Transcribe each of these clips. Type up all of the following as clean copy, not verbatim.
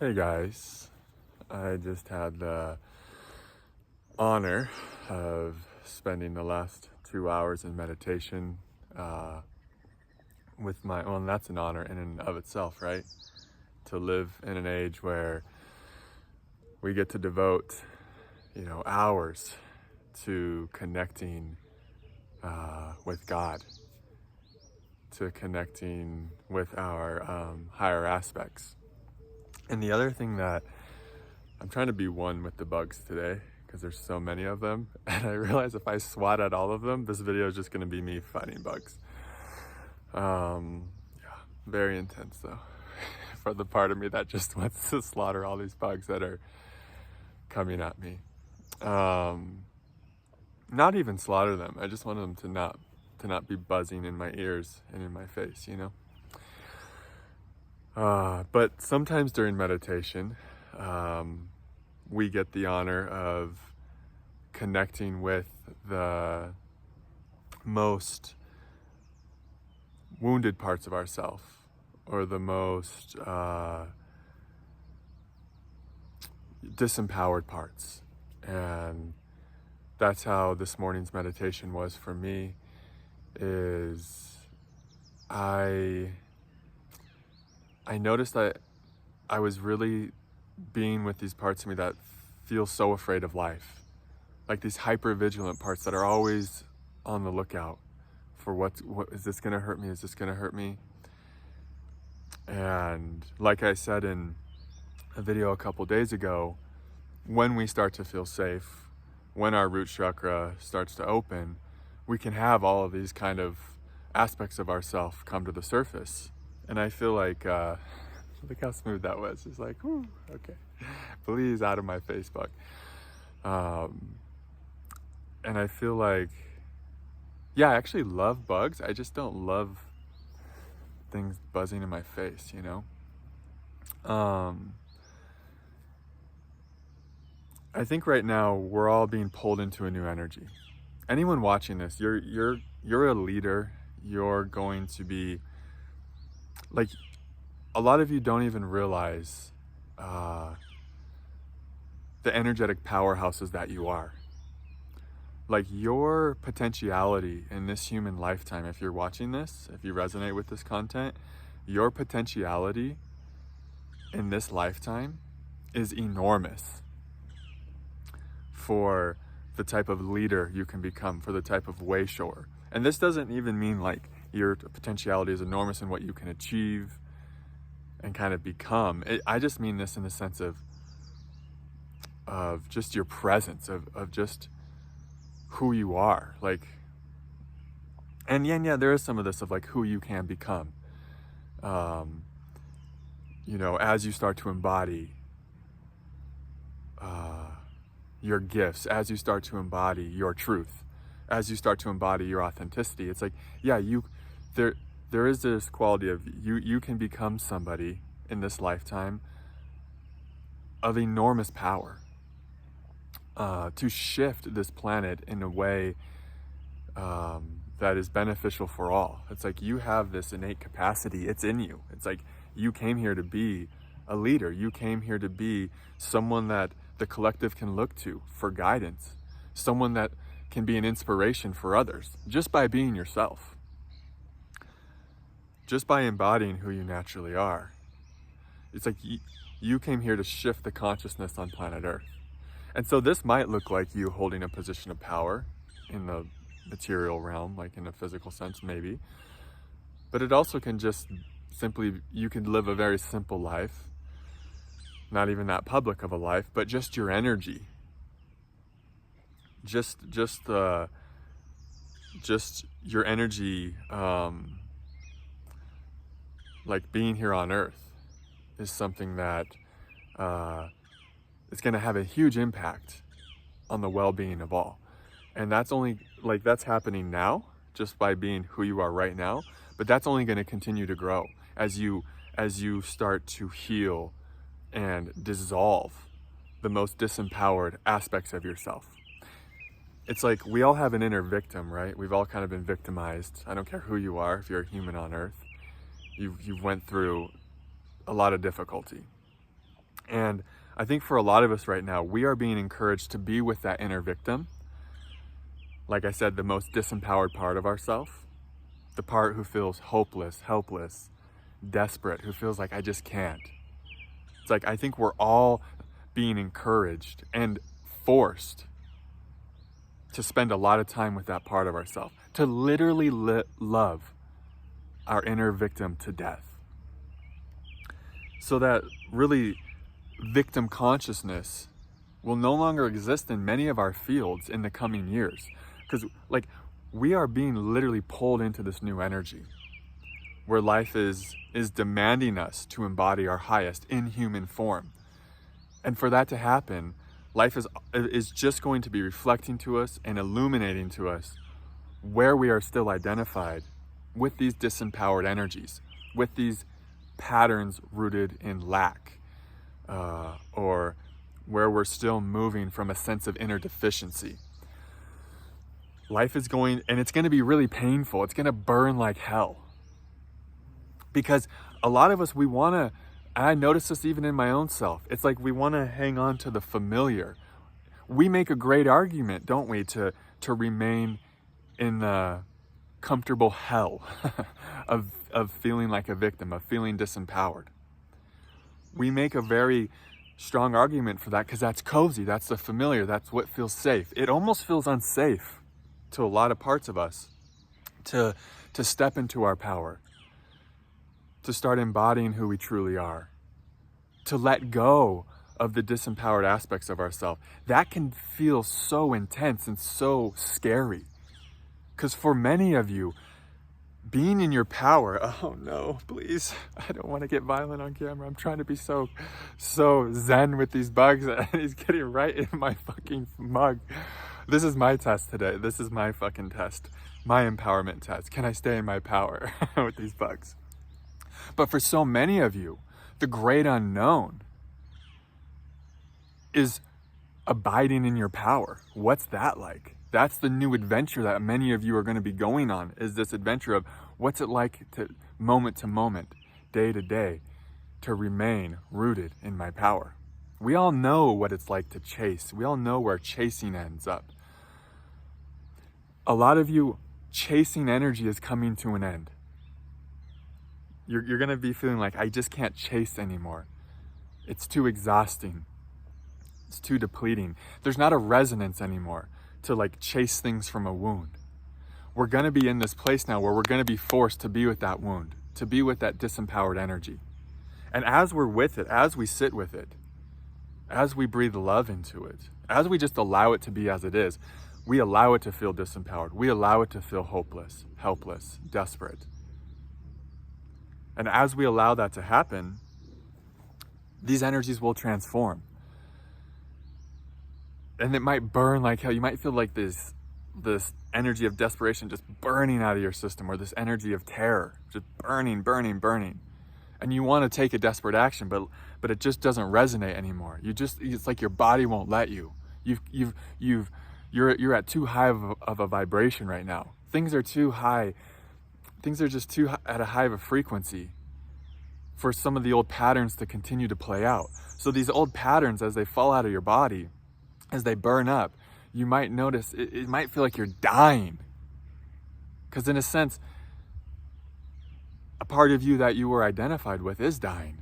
Hey guys, I just had the honor of spending the last 2 hours in meditation with and that's an honor in and of itself, right? To live in an age where we get to devote, hours to connecting with God, to connecting with our higher aspects. And the other thing that I'm trying to be one with the bugs today because there's so many of them. And I realize if I swat at all of them, this video is just going to be me fighting bugs. Yeah, very intense though. For the part of me that just wants to slaughter all these bugs that are coming at me. Not even slaughter them. I just want them to not be buzzing in my ears and in my face, But sometimes during meditation, we get the honor of connecting with the most wounded parts of ourselves, or the most disempowered parts. And that's how this morning's meditation was for me. I noticed that I was really being with these parts of me that feel so afraid of life, like these hyper vigilant parts that are always on the lookout for what is this going to hurt me? Is this going to hurt me? And like I said in a video a couple days ago, when we start to feel safe, when our root chakra starts to open, we can have all of these kind of aspects of ourselves come to the surface. And I feel like, look how smooth that was. It's like, whew, okay, please out of my face, bug. And I feel like, yeah, I actually love bugs. I just don't love things buzzing in my face, I think right now we're all being pulled into a new energy. Anyone watching this, you're a leader. You're going to be like, a lot of you don't even realize the energetic powerhouses that you are. Like, your potentiality in this human lifetime, if you're watching this, if you resonate with this content, your potentiality in this lifetime is enormous for the type of leader you can become, for the type of way shower. And this doesn't even mean like your potentiality is enormous in what you can achieve and kind of become. I just mean this in the sense of just your presence, of just who you are. Like, and yeah, there is some of this of like who you can become. As you start to embody your gifts, as you start to embody your truth, as you start to embody your authenticity, it's like, yeah, there is this quality of you can become somebody in this lifetime of enormous power, to shift this planet in a way that is beneficial for all. It's like you have this innate capacity. It's in you. It's like you came here to be a leader. You came here to be someone that the collective can look to for guidance, someone that can be an inspiration for others just by being yourself, just by embodying who you naturally are. It's like you came here to shift the consciousness on planet Earth. And so this might look like you holding a position of power in the material realm, like in a physical sense, maybe. But it also can just simply, you can live a very simple life, not even that public of a life, but just your energy. Just your energy, like being here on Earth, is something that is going to have a huge impact on the well-being of all. And that's only, like, that's happening now just by being who you are right now, but that's only going to continue to grow as you start to heal and dissolve the most disempowered aspects of yourself. It's like we all have an inner victim, right? We've all kind of been victimized. I don't care who you are, if you're a human on Earth, you've went through a lot of difficulty. And I think for a lot of us right now, we are being encouraged to be with that inner victim. Like I said, the most disempowered part of ourselves, the part who feels hopeless, helpless, desperate, who feels like I just can't. It's like, I think we're all being encouraged and forced to spend a lot of time with that part of ourselves, to literally love our inner victim to death. So that really victim consciousness will no longer exist in many of our fields in the coming years. Because like, we are being literally pulled into this new energy where life is demanding us to embody our highest in human form. And for that to happen, life is just going to be reflecting to us and illuminating to us where we are still identified with these disempowered energies, with these patterns rooted in lack, or where we're still moving from a sense of inner deficiency. Life is going, and it's going to be really painful. It's going to burn like hell. Because a lot of us, we want to, and I notice this even in my own self, it's like we want to hang on to the familiar. We make a great argument, don't we, to remain in the comfortable hell of feeling like a victim, of feeling disempowered. We make a very strong argument for that because that's cozy, that's the familiar, that's what feels safe. It almost feels unsafe to a lot of parts of us to step into our power, to start embodying who we truly are, to let go of the disempowered aspects of ourselves. That can feel so intense and so scary. Because for many of you, being in your power, oh no, please, I don't want to get violent on camera. I'm trying to be so zen with these bugs, and he's getting right in my fucking mug. This is my test today. This is my fucking test. My empowerment test. Can I stay in my power with these bugs? But for so many of you, the great unknown is abiding in your power. What's that like? That's the new adventure that many of you are going to be going on, is this adventure of what's it like to moment, day to day, to remain rooted in my power. We all know what it's like to chase. We all know where chasing ends up. A lot of you, chasing energy is coming to an end. You're going to be feeling like, I just can't chase anymore. It's too exhausting. It's too depleting. There's not a resonance anymore to like chase things from a wound. We're going to be in this place now where we're going to be forced to be with that wound, to be with that disempowered energy. And as we're with it, as we sit with it, as we breathe love into it, as we just allow it to be as it is, we allow it to feel disempowered. We allow it to feel hopeless, helpless, desperate. And as we allow that to happen, these energies will transform. And it might burn like hell. You might feel like this energy of desperation just burning out of your system, or this energy of terror just burning. And you want to take a desperate action, but it just doesn't resonate anymore. It's like your body won't let you. You're at too high of a vibration right now. Things are too high. Things are just at a high of a frequency for some of the old patterns to continue to play out. So these old patterns, as they fall out of your body, as they burn up, you might notice, it might feel like you're dying. Because in a sense, a part of you that you were identified with is dying.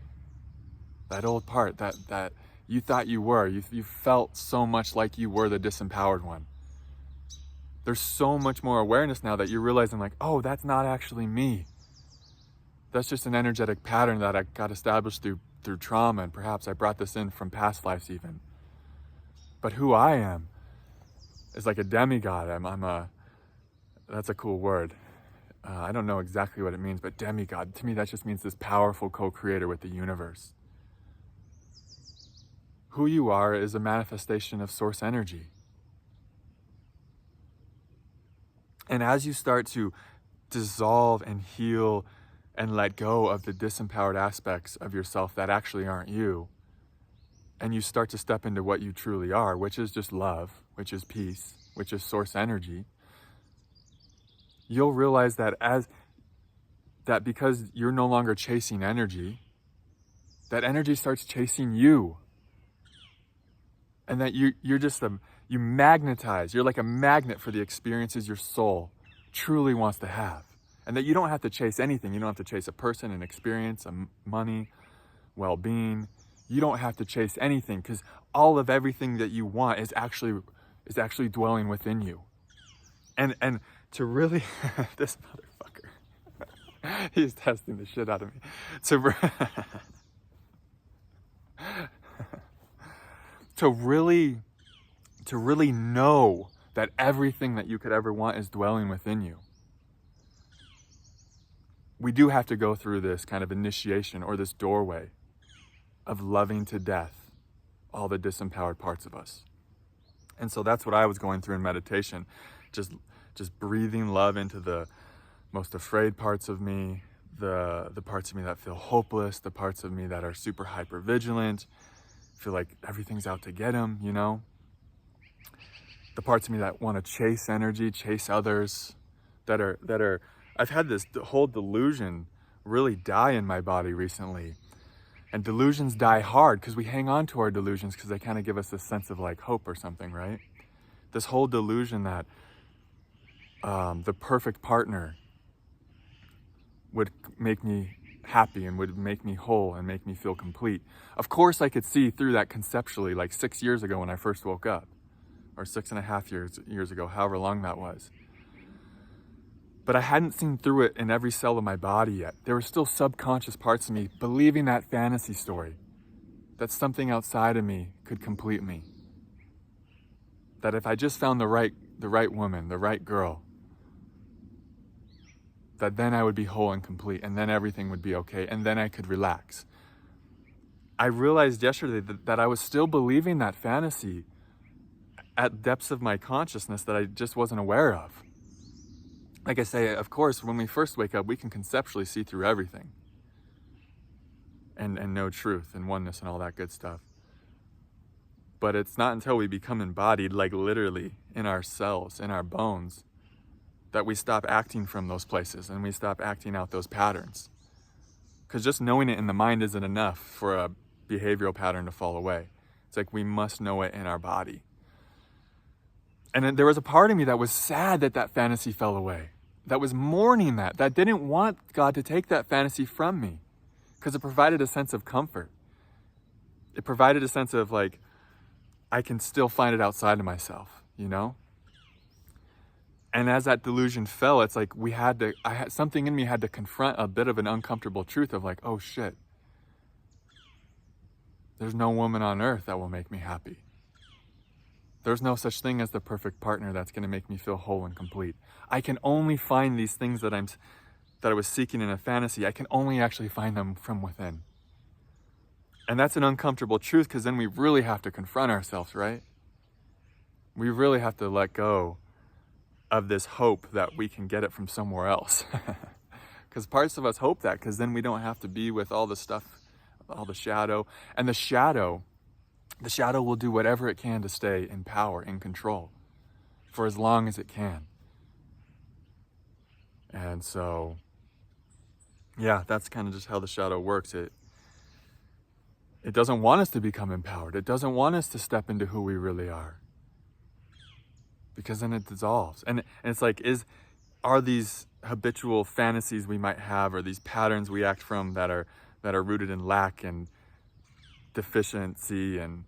That old part that you thought you were. You felt so much like you were the disempowered one. There's so much more awareness now that you're realizing like, oh, that's not actually me. That's just an energetic pattern that I got established through trauma, and perhaps I brought this in from past lives even. But who I am is like a demigod. That's a cool word. I don't know exactly what it means, but demigod, to me, that just means this powerful co-creator with the universe. Who you are is a manifestation of source energy. And as you start to dissolve and heal and let go of the disempowered aspects of yourself that actually aren't you, and you start to step into what you truly are, which is just love, which is peace, which is source energy, you'll realize that because you're no longer chasing energy, that energy starts chasing you. And that you're just you magnetize. You're like a magnet for the experiences your soul truly wants to have. And that you don't have to chase anything. You don't have to chase a person, an experience, money, well-being. You don't have to chase anything, because all of everything that you want is actually dwelling within you. And to really, this motherfucker, he's testing the shit out of me. To really know that everything that you could ever want is dwelling within you, we do have to go through this kind of initiation, or this doorway of loving to death all the disempowered parts of us. And so that's what I was going through in meditation, just breathing love into the most afraid parts of me, the parts of me that feel hopeless, the parts of me that are super hyper vigilant, feel like everything's out to get them, you know? The parts of me that want to chase energy, chase others, that are I've had this whole delusion really die in my body recently. And delusions die hard because we hang on to our delusions because they kind of give us this sense of like hope or something, right? This whole delusion that the perfect partner would make me happy and would make me whole and make me feel complete. Of course, I could see through that conceptually, like 6 years ago when I first woke up, or 6.5 years ago, however long that was. But I hadn't seen through it in every cell of my body yet. There were still subconscious parts of me believing that fantasy story, that something outside of me could complete me. That if I just found the right woman, the right girl, that then I would be whole and complete, and then everything would be okay, and then I could relax. I realized yesterday that I was still believing that fantasy at depths of my consciousness that I just wasn't aware of. Like I say, of course, when we first wake up, we can conceptually see through everything and know truth and oneness and all that good stuff. But it's not until we become embodied, like literally in our cells, in our bones, that we stop acting from those places and we stop acting out those patterns. Because just knowing it in the mind isn't enough for a behavioral pattern to fall away. It's like we must know it in our body. And then there was a part of me that was sad that fantasy fell away. That was mourning that didn't want God to take that fantasy from me, because it provided a sense of comfort. It provided a sense of like, I can still find it outside of myself, you know? And as that delusion fell, it's like something in me had to confront a bit of an uncomfortable truth of like, oh shit, there's no woman on earth that will make me happy. There's no such thing as the perfect partner that's going to make me feel whole and complete. I can only find these things that I was seeking in a fantasy. I can only actually find them from within. And that's an uncomfortable truth, because then we really have to confront ourselves, right? We really have to let go of this hope that we can get it from somewhere else. Because parts of us hope that, because then we don't have to be with all the stuff, all the shadow. And the shadow will do whatever it can to stay in power, in control, for as long as it can. And so, yeah, that's kind of just how the shadow works. It doesn't want us to become empowered. It doesn't want us to step into who we really are, because then it dissolves. And it's like, are these habitual fantasies we might have, or these patterns we act from that are rooted in lack and deficiency and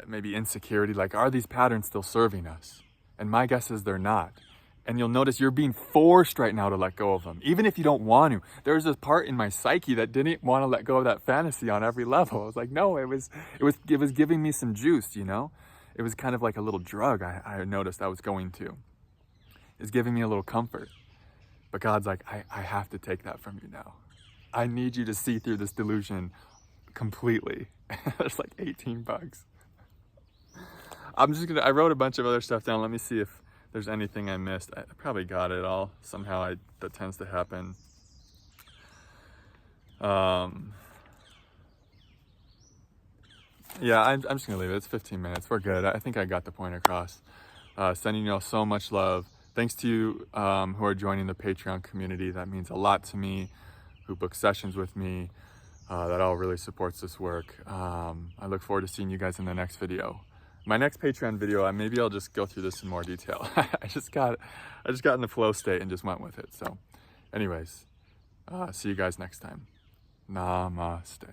maybe insecurity, like, are these patterns still serving us? And my guess is they're not. And you'll notice you're being forced right now to let go of them, even if you don't want to. There's this part in my psyche that didn't want to let go of that fantasy on every level. I was like, no, it was giving me some juice, you know? It was kind of like a little drug I noticed I was going to. It's giving me a little comfort. But God's like, I have to take that from you now. I need you to see through this delusion completely. There's like 18 bugs. I wrote a bunch of other stuff down. Let me see if there's anything I missed. I probably got it all. Somehow that tends to happen. Yeah, I'm just gonna leave it. It's 15 minutes. We're good. I think I got the point across. Sending you all so much love. Thanks to you who are joining the Patreon community. That means a lot to me. Who book sessions with me. that all really supports this work. I look forward to seeing you guys in the next video. My next Patreon video, maybe I'll just go through this in more detail. I just got in the flow state and just went with it. So anyways, see you guys next time. Namaste.